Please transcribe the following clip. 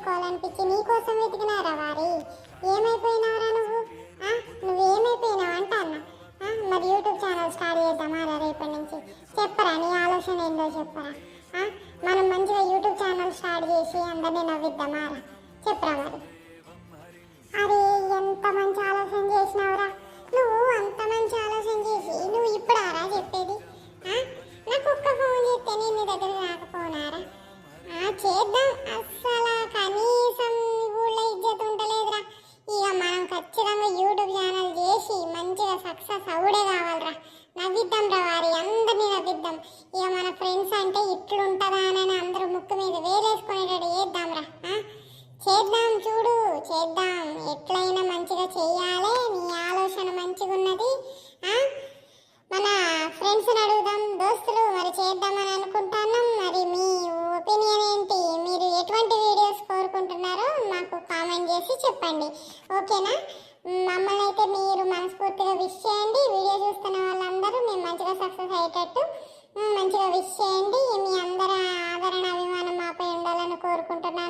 చేసుకోవాలనిపించి నీకోసం వెతికినారా వారి. ఏమైపోయినావురా నువ్వు? నువ్వేమైపోయినావు అంట అన్న. మరి యూట్యూబ్ ఛానల్ స్టార్ట్ చేద్దామారా రేపటి నుంచి? చెప్పరా నీ ఆలోచన ఏందో చెప్పరా. మనం మంచిగా యూట్యూబ్ ఛానల్ స్టార్ట్ చేసి అందరినీ నవ్విద్దామారా? చెప్పరా మరి. అరే ఎంత మంచి ఆలోచన చేసినావురా నువ్వు. అంత మంచి ఆలోచన చేసి నువ్వు ఇప్పుడారా చెప్పేది? నాకు ఒక్క ఫోన్ చేస్తే నేను నీ దగ్గర రాకపోనారా? చేద్దాం. అస్సలు కనీసం ఊళ్ళో ఇజ్జత్ ఉంటలేదురా. ఇక మనం ఖచ్చితంగా యూట్యూబ్ ఛానల్ చేసి మంచిగా సక్సెస్ అవుడే కావాలరా. నవ్విద్దాం రా వారి, అందరినీ నవ్విద్దాం. ఇక మన ఫ్రెండ్స్ అంటే ఇట్లుంటుందా అని అందరూ ముక్కు మీద వేలేసుకునేటట్టు చేద్దాంరా. చేద్దాం చూడు, చేద్దాం. ఎట్లయినా మంచిగా చెయ్యాలి. నీ ఆలోచన మంచిగా ఉన్నది. మన ఫ్రెండ్స్ని అడుగుదాం, దోస్తులు మరి చేద్దామని అనుకుంటున్నాం. మరి మీ ఒపీనియన్ ఏంటి? మీరు ఎటువంటి వీడియోస్ కోరుకుంటున్నారో మాకు కామెంట్ చేసి చెప్పండి, ఓకేనా? మమ్మల్ని అయితే మీరు మనస్ఫూర్తిగా విష్ చేయండి. వీడియో చూస్తున్న వాళ్ళందరూ మేము మంచిగా సక్సెస్ అయ్యేటట్టు మంచిగా విష్ చేయండి. మీ అందరి ఆదరణ అభిమానం మాపై ఉండాలని కోరుకుంటున్నాను.